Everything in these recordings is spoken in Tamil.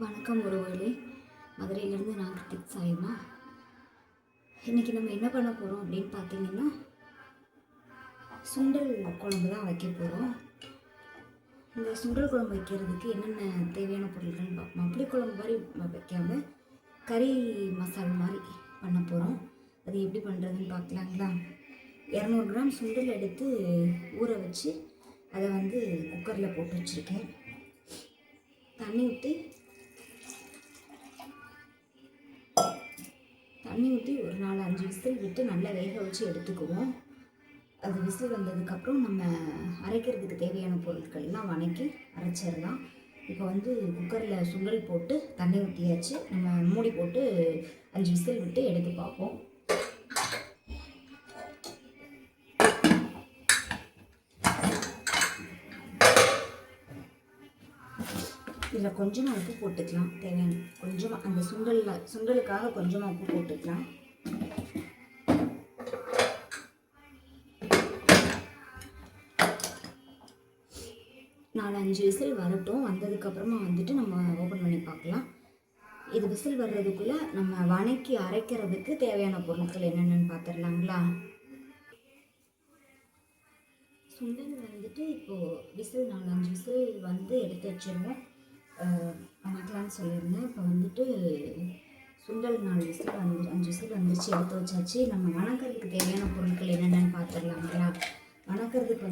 வணக்கம் உறவுகளே. மதுரையிலேருந்து நான் கிருத்திக் சாயம்மா. இன்றைக்கி நம்ம என்ன பண்ண போகிறோம் அப்படின்னு பார்த்தீங்கன்னா, சுண்டல் குழம்பு தான் வைக்க போகிறோம். இந்த சுண்டல் குழம்பு வைக்கிறதுக்கு என்னென்ன தேவையான பொருட்கள்னு பார்ப்போம். புளிக்குழம்பு மாதிரி வைக்காமல் கறி மசாலா மாதிரி பண்ண போகிறோம். அது எப்படி பண்ணுறதுன்னு பார்க்கலாங்களா? 200 கிராம் சுண்டல் எடுத்து ஊற வச்சு அதை குக்கரில் போட்டு வச்சுருக்கேன். தண்ணி ஊற்றி ஒரு 4-5 விசில் விட்டு நல்லா வேக வச்சு எடுத்துக்குவோம். அது விசில் வந்ததுக்கப்புறம் நம்ம அரைக்கிறதுக்கு தேவையான பொருட்கள்லாம் வணக்கி அரைச்சிடலாம். இப்போ குக்கரில் சுண்டல் போட்டு தண்ணி ஊற்றியாச்சு. நம்ம மூடி போட்டு 5 விசில் விட்டு எடுத்து பார்ப்போம். இதில் கொஞ்சமாக உப்பு போட்டுக்கலாம். தேவையான கொஞ்சமாக அந்த சுண்டலுக்காக கொஞ்சமாக உப்பு போட்டுக்கலாம். நாலு 5 விசில் வரட்டும். வந்ததுக்கப்புறமா நம்ம ஓப்பன் பண்ணி பார்க்கலாம். இது விசில் வர்றதுக்குள்ளே நம்ம வணக்கி அரைக்கிறதுக்கு தேவையான பொருட்கள் என்னென்னு பார்த்துடலாங்களா? சுண்டல் இப்போது விசில் 4-5 விசில் எடுத்து வச்சிருவோம். வணக்கலான்னு சொல்லியிருந்தேன். இப்போ சுண்டல் 4 விசில் 5 விசில் வந்துருச்சு, எடுத்து வச்சாச்சு. நம்ம வணக்கிறதுக்கு தேவையான பொருட்கள் என்னென்னு பார்த்துடலாங்களா? வணக்கிறதுக்கு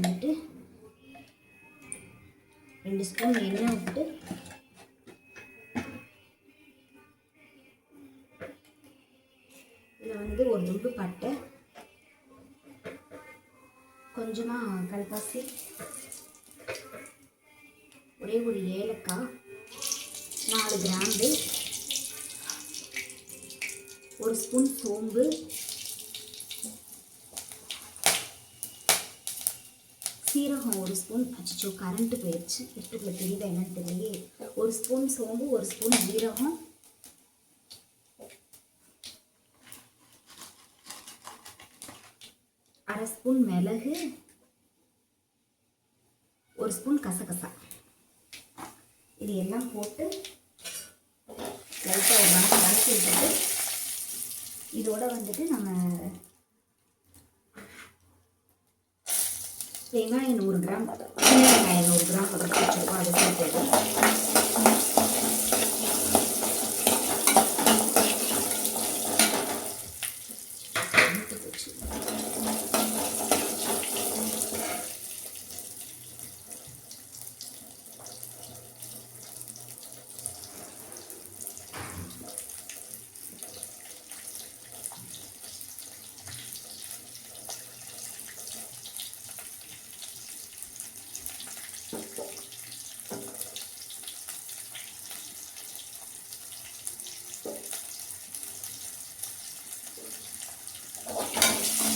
2 ஸ்பூன் எண்ணெய் விட்டு இதில் ஒரு துண்டு பட்டை, கொஞ்சமாக கல்பாசி, ஒரே ஒரு ஏலக்காய், 4 கிராம்பு, 1 ஸ்பூன் சோம்பு, சீரகம் 1 ஸ்பூன். அச்சோ, கரண்ட்டு போயிடுச்சு. எட்டுக்குள்ள தெரியுதா என்னன்னு தெரியலையே. 1 ஸ்பூன் சோம்பு, 1 ஸ்பூன் சீரகம், 1/2 ஸ்பூன் மிளகு, 1 ஸ்பூன் கசகசா. இது எல்லாம் போட்டு லைட்டாக ஒரு வணக்கி விட்டுட்டு இதோட நம்ம வெங்காயம் 100 கிராம், சின்ன வெங்காயம் 100 கிராம் பக்கத்து வச்சுருக்கோம். அதை சேர்த்து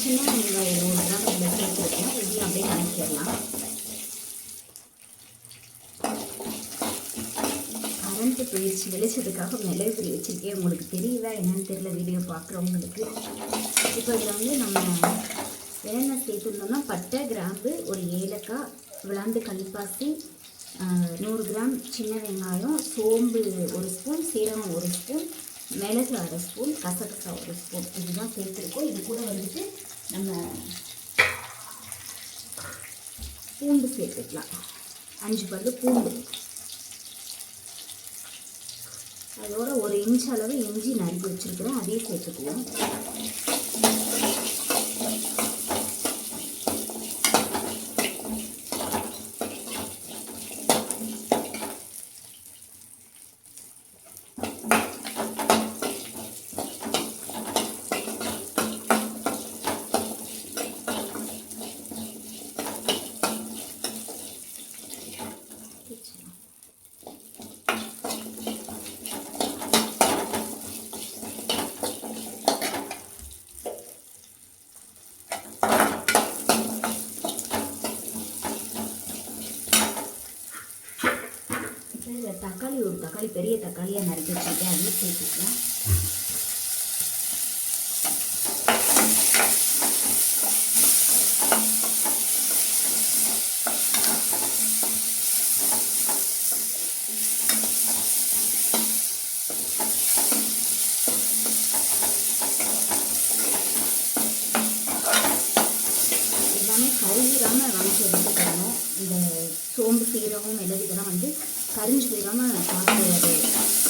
சின்ன வெங்காயம் 100 கிராம் இதில் சேர்த்துருக்கோம். இதையும் அப்படியே கணக்கிடலாம். கரண்ட்டு போயிடுச்சு. வெளிச்சதுக்காக மிளகு பொடி வச்சுருக்கேன். உங்களுக்கு தெரியுதா என்னன்னு தெரியல வீடியோ பார்க்குறவங்களுக்கு. இப்போ இதில் நம்ம என்னென்ன சேர்த்துருந்தோம்னா பட்டை, கிராம்பு, ஒரு ஏலக்காய், விளாந்து கல்பாசி, 100 கிராம் சின்ன வெங்காயம், சோம்பு 1 ஸ்பூன், சீரகம் 1 ஸ்பூன், மிளகு 1/2 ஸ்பூன், கசகசா 1 ஸ்பூன். இதுதான் சேர்த்துருக்கோம். இது கூட நம்ம பூண்டு சேர்த்துக்கலாம். 5 பல்லு பூண்டு, அதோட 1 இன்ச் அளவு இஞ்சி நறுக்கி வச்சுருக்கிறேன். அதையும் சேர்த்துக்குவோம். தக்காளி, ஒரு தக்காளி பெரிய தக்காளியாக நறுக்கி வச்சுருக்கேன். அதையும் சேர்த்துக்கலாம். சீரகம் மிளகு இதெல்லாம் வந்து கரிஞ்சு போயிடாமல் பார்த்து அதை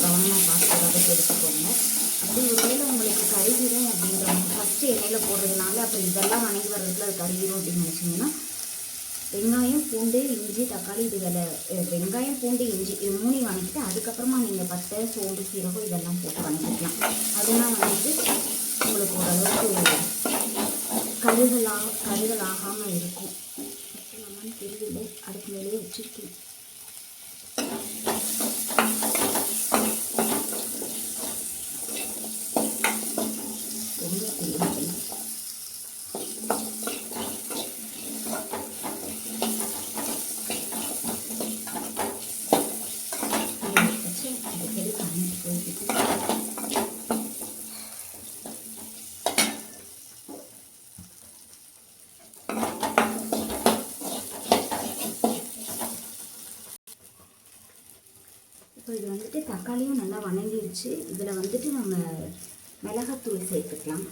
கவனமாக பார்த்து வதக்கி எடுத்துக்கோங்க. அப்படி ஒருவேளை உங்களுக்கு கருகிரும் அப்படின்றவங்க ஃபஸ்ட்டு எண்ணெயில் போடுறதுனால அப்புறம் இதெல்லாம் வணங்கி வர்றதுக்கு அது கருகிரும் அப்படின்னு நினச்சிங்கன்னா வெங்காயம் பூண்டு இஞ்சி தக்காளி இது வெங்காயம் பூண்டு இஞ்சி இது மூணையும் வணக்கிட்டு அதுக்கப்புறமா நீங்கள் பட்டை சோம்பு சீரகம் இதெல்லாம் போட்டு வணக்கிக்கலாம். அதெல்லாம் வந்து உங்களுக்கு ஓரளவுக்கு கருகள் ஆகாமல் இருக்கும். நம்ம தெரியல அதுக்கு மேலேயே வச்சுருக்கேன். ரொம்ப தெரியல இப்போ இது வந்துட்டு தக்காளியும் நல்லா வணங்கிடுச்சு. இதில் வந்துட்டு நம்ம மிளகாத்தூள் சேர்த்துக்கலாம்.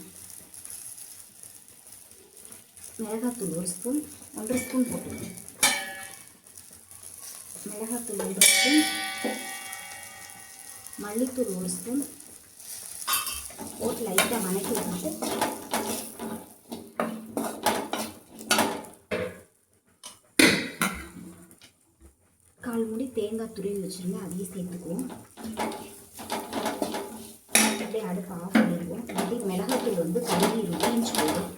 மிளகாத்தூள் 1 ஸ்பூன் 1.5 ஸ்பூன் போட்டுக்கலாம். மிளகாத்தூள் 1 ஸ்பூன், மல்லித்தூள் 1 ஸ்பூன் போட்டு லைட்டாக வணக்கி விட்டு கால் மூடி தேங்காய் துருவி வச்சுருங்க, அதையும் சேர்த்துக்குவோம். அப்படியே அடுப்பு ஆஃப் பண்ணிடுவோம். அப்படி மிளகாத்தூள் வந்து கழுவி ருசிஞ்சு போயிடும்.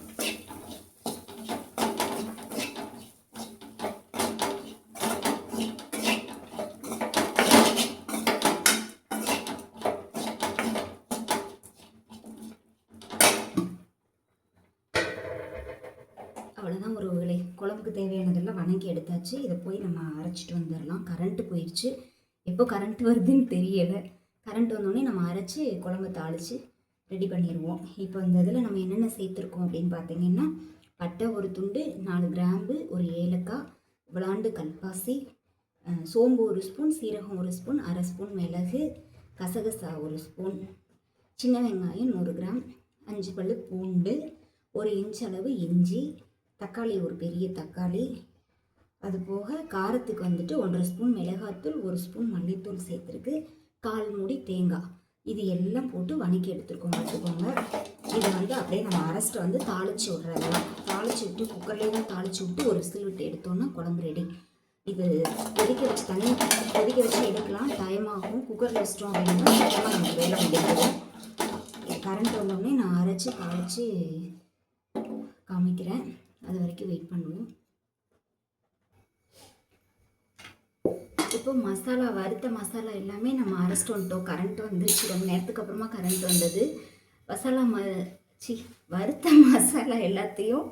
அவ்வளோதான் உறவுகளே, குழம்புக்கு தேவையானதெல்லாம் வணங்கி எடுத்தாச்சு. இதை போய் நம்ம அரைச்சிட்டு வந்துடலாம். கரண்ட்டு போயிடுச்சு. எப்போ கரண்ட் வருதுன்னு தெரியலை. கரண்ட் வந்தோடனே நம்ம அரைச்சி குழம்பு தாளித்து ரெடி பண்ணிடுவோம். இப்போ இந்த இதில் நம்ம என்னென்ன சேர்த்துருக்கோம் அப்படின்னு பார்த்தீங்கன்னா பட்டை 1 துண்டு, 4 கிராம்பு, 1 ஏலக்காய், விளாண்டு கல்பாசி, சோம்பு 1 ஸ்பூன், சீரகம் 1 ஸ்பூன், 1/2 ஸ்பூன் மிளகு, கசகசா 1 ஸ்பூன், சின்ன வெங்காயம் 100 கிராம், 5 பல்லு பூண்டு, 1 இன்ச் அளவு இஞ்சி, தக்காளி 1 பெரிய தக்காளி, அது போக காரத்துக்கு வந்துட்டு 1.5 ஸ்பூன் மிளகாத்தூள், 1 ஸ்பூன் மல்லித்தூள் சேர்த்துருக்கு, 1/4 மூடி தேங்காய். இது எல்லாம் போட்டு வணக்கி எடுத்துருக்கோம். பார்த்துக்கோங்க. இதை வந்து அப்படியே நம்ம அரைச்சிட்டு வந்து தாளித்து விட்றதெல்லாம் தாளித்து விட்டு குக்கர்லேயே தான் தாளித்து விட்டு ஒரு விசில் விட்டு எடுத்தோன்னா குழம்பு ரெடி. இது கொதிக்க வச்சு தண்ணி கொதிக்க வச்சு எடுக்கலாம். டைம் ஆகும். குக்கரில் வச்சிட்டோம் அப்படின்னா சீக்கிரமாக நமக்கு வேலை முடியாது. கரண்ட் வந்தோடனே நான் அரைச்சி தாளித்து காமிக்கிறேன். அது வரைக்கும் வெயிட் பண்ணுவோம். இப்போ மசாலா வறுத்த மசாலா எல்லாமே நம்ம அரைச்சிட்டு வந்துட்டோம். கரண்ட் வந்துருச்சு. ரொம்ப நேரத்துக்கு அப்புறமா கரண்ட் வந்தது. வறுத்த மசாலா எல்லாத்தையும்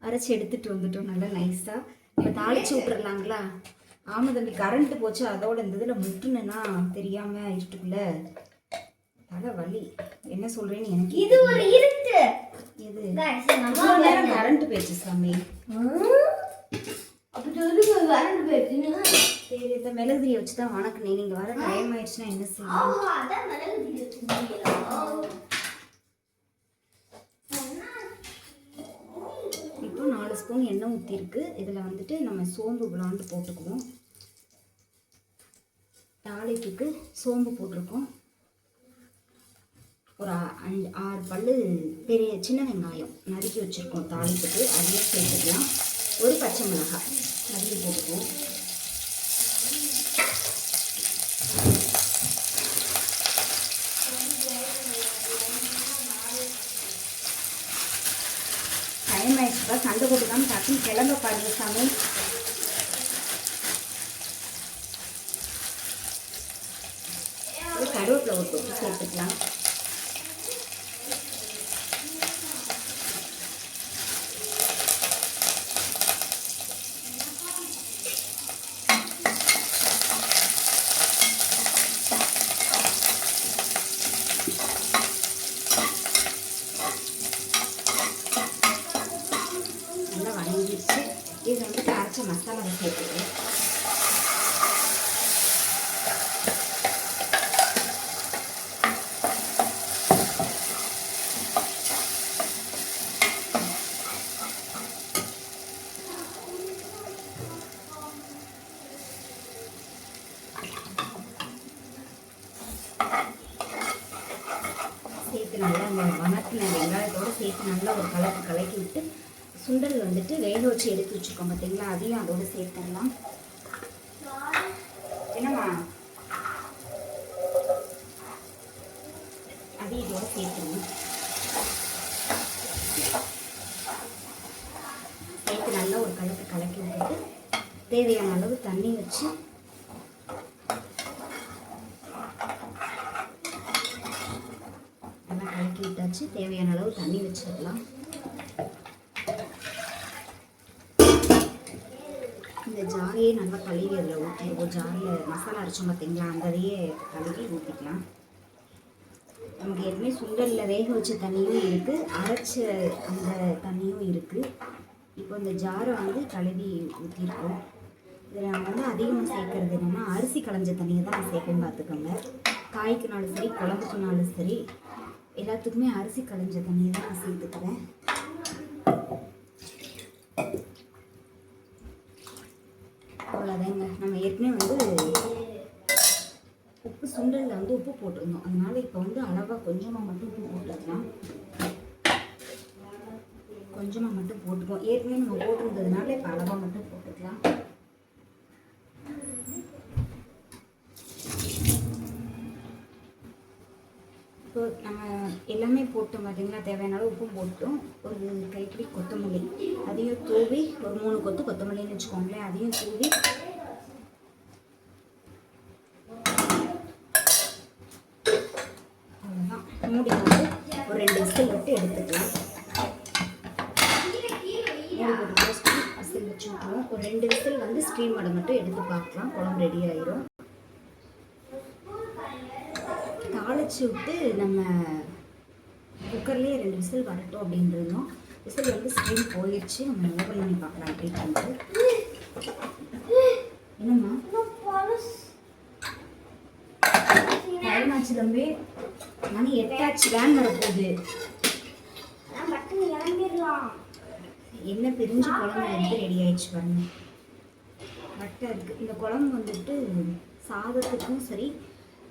அரைச்சி எடுத்துகிட்டு வந்துட்டோம் நல்லா நைஸாக. இப்போ தாளித்து விட்டுறலாங்களா? ஆமாம் தம்பி, கரண்ட்டு போச்சு. அதோட இந்த இதில் முட்டுனா தெரியாமல் இருட்டுக்குள்ளே தலை வலி. என்ன சொல்கிறேன்னு எனக்கு இது ஒரு இருட்டு. இது நேரம் கரண்ட் போயிடுச்சு சாமி. சரி, இந்த மிளகுதிரியை வச்சு தான் வணக்கினேன். நீங்கள் வர டைம் ஆயிடுச்சுன்னா என்ன செய்யணும்? இப்போ 4 ஸ்பூன் எண்ணெய் ஊற்றிருக்கு. இதில் வந்துட்டு நம்ம சோம்பு விளாண்டு போட்டுக்குவோம். தாளிப்புக்கு சோம்பு போட்டிருக்கோம். ஒரு 5-6 பல்லு பெரிய சின்ன வெங்காயம் நறுக்கி வச்சுருக்கோம் தாளிப்புக்கு. அதையும் சேர்த்துக்கலாம். 1 பச்சை மிளகாய் நறுக்கி போட்டுக்குவோம். டைம் ஆயிடுச்சுப்பா. சண்டை போட்டுக்காம டக்குன்னு கிளம்ப பாருங்க சாமி. கருவேப்பிலை ஒரு கொத்து சேர்த்துக்கலாம். நல்லா வணங்கிடுச்சு. இது வந்துட்டு அரைச்ச மசாலாவை சேர்த்துக்கிறேன். நல்லா அந்த வணக்கின வெங்காயத்தோடு சேர்த்து நல்லா ஒரு கலக்கி விட்டு சுண்டல் வந்துட்டு வேக வச்சு எடுத்து வச்சுருக்கோம் பார்த்தீங்களா, அதையும் அதோடு சேர்த்துடலாம். என்னம்மா அதையும் இதோட சேர்த்துருவோம். சேர்த்து நல்லா ஒரு கலக்கி விட்டுட்டு தேவையான அளவு தண்ணி வச்சு நல்லா கலக்கி விட்டாச்சு. தேவையான அளவு தண்ணி வச்சிடலாம். இந்த ஜாரையே நல்லா கழுவி அதில் ஊற்றிடுவோம். ஜாரில் மசாலா அரைச்சோம் பார்த்தீங்களா, அந்த அதையே கழுவி ஊற்றிக்கலாம். நமக்கு ஏற்கனவே சுண்டலில் வேக வச்ச தண்ணியும் இருக்குது, அரைச்ச அந்த தண்ணியும் இருக்குது. இப்போ இந்த ஜாரை வந்து கழுவி ஊற்றிருக்கோம். இதில் நான் வந்து அதிகமாக சேர்க்கறது என்னென்னா அரிசி களைஞ்ச தண்ணியை தான் நான் சேர்க்கணும் பார்த்துக்கோங்க. காய்க்குனாலும் சரி குழம்புக்குனாலும் சரி எல்லாத்துக்குமே அரிசி களைஞ்ச தண்ணியை தான் நான் சேர்த்துக்கிறேன். அவ்வளோதாங்க. நம்ம ஏற்கனவே வந்து உப்பு சுண்டலில் வந்து உப்பு போட்டிருந்தோம், அதனால இப்போ வந்து அளவாக கொஞ்சமாக மட்டும் உப்பு போட்டுக்கலாம். கொஞ்சமாக மட்டும் போட்டுக்குவோம். ஏற்கனவே நம்ம போட்டிருந்ததுனால இப்போ அளவாக மட்டும் போட்டுக்கலாம். இப்போ நம்ம எல்லாமே போட்டோம் பார்த்தீங்கன்னா, தேவையான அளவு உப்பும் போட்டோம். ஒரு கைப்பிடி கொத்தமல்லி அதையும் தூவி, ஒரு 3 கொத்து கொத்தமல்லின்னு வச்சுக்கோங்களேன், அதையும் தூவி அவ்வளோதான் மூடி போட்டு ஒரு 2 விசில் விட்டு எடுத்துக்கலாம். மூடி போட்டு விசில் வச்சு விட்டுருவோம். ஒரு 2 விசில் வந்து ஸ்டீம் வடை மட்டும் எடுத்து பார்க்கலாம். குழம்பு ரெடி ஆயிரும். தாளிச்சு விட்டு நம்ம குக்கர்லேயே 2 விசில் வரட்டும் அப்படின்னு இருந்தோம். விசில் வந்து ஸ்டீம் போயிடுச்சு. நம்ம ஓப்பன் பண்ணி பார்க்கலாம் எப்படி வந்து. என்னம்மா டைம் ஆச்சு தம்பி, மணி 8 வேன் வரப்போகுது. என்ன பிரிஞ்சு குழம்பு வந்து ரெடி ஆயிடுச்சு பாருங்க. கரெக்டாக இருக்குது. இந்த குழம்பு வந்துட்டு சாதத்துக்கும் சரி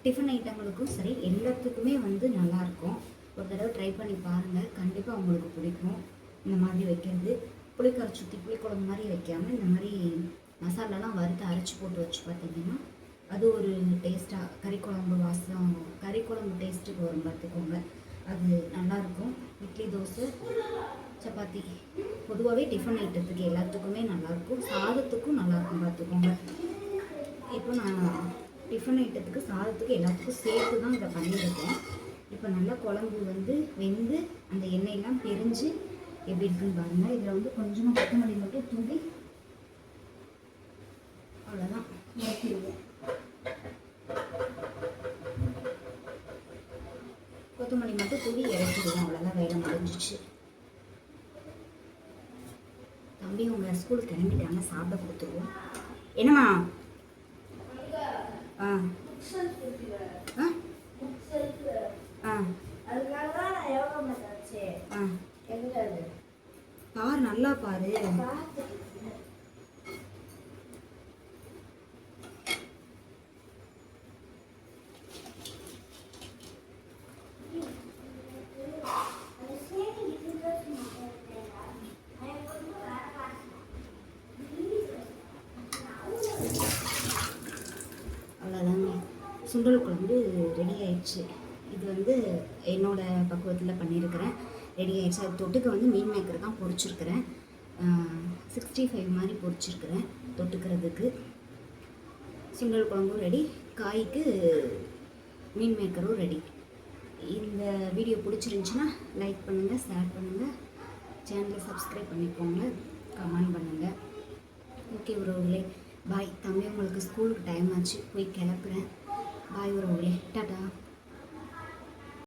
டிஃபன் ஐட்டங்களுக்கும் சரி எல்லாத்துக்குமே வந்து நல்லாயிருக்கும். ஒரு தடவை ட்ரை பண்ணி பாருங்கள், கண்டிப்பாக உங்களுக்கு பிடிக்கும். இந்த மாதிரி வைக்கிறது புளிக்கரைச்சி ஊற்றி புளிக்குழம்பு மாதிரி வைக்காமல் இந்த மாதிரி மசாலாலாம் வறுத்து அரைச்சி போட்டு வச்சு பார்த்தீங்கன்னா அது ஒரு டேஸ்ட்டாக கறிக்குழம்பு வாசம், கறிக்குழம்பு டேஸ்ட்டுக்கு வரும் பார்த்துக்கோங்க. அது நல்லாயிருக்கும். இட்லி தோசை சப்பாத்தி பொதுவாகவே டிஃபன் ஐட்டத்துக்கு எல்லாத்துக்குமே நல்லாயிருக்கும், சாதத்துக்கும் நல்லாயிருக்கும் பார்த்துக்கோங்க. இப்போ நான் டிஃபன் ஐட்டத்துக்கு சாதத்துக்கு எல்லாத்துக்கும் சேர்த்து தான் இதை பண்ணியிருக்கேன். இப்போ நல்லா குழம்பு வந்து வெந்து அந்த எண்ணெயெல்லாம் பிரிஞ்சு எப்படி இருக்குன்னு பாருங்கள். இதில் வந்து கொஞ்சமாக கொத்தமல்லி மட்டும் தூவி அவ்வளோதான் இறக்கிடுவோம். கொத்தமல்லி மட்டும் தூவி இறக்கிடுவோம். அவ்வளோதான், வேலை முடிஞ்சிச்சு. தம்பி உங்களை ஸ்கூலுக்கு கிளம்பிட்டாங்க, சாப்பிட கொடுத்துருவோம். என்னம்மா? ஆ ஆ பாரு, நல்லா பாரு. அவ்வளோதாங்க, சுண்டல் குழம்பு ரெடி ஆயிடுச்சு. இது வந்து என்னோட பக்குவத்தில் பண்ணியிருக்கிறேன், ரெடி ஆயிடுச்சு. அது தொட்டுக்க வந்து மீன் மேக்கர் தான் பொரிச்சிருக்கிறேன். 65 மாதிரி பொரிச்சிருக்கிறேன் தொட்டுக்கிறதுக்கு. சுண்டல் குழம்பும் ரெடி, காய்க்கு மீன் மேக்கரும் ரெடி. இந்த வீடியோ பிடிச்சிருந்துச்சுன்னா லைக் பண்ணுங்கள், ஷேர் பண்ணுங்கள், சேனலை சப்ஸ்கிரைப் பண்ணிக்கோங்க, கமெண்ட் பண்ணுங்கள். ஓகே உறவுகளே, பாய். தம்பி உங்களுக்கு ஸ்கூலுக்கு டைம் ஆச்சு, போய் கிளப்புறேன். பாய் உறவுகளே, டாடா.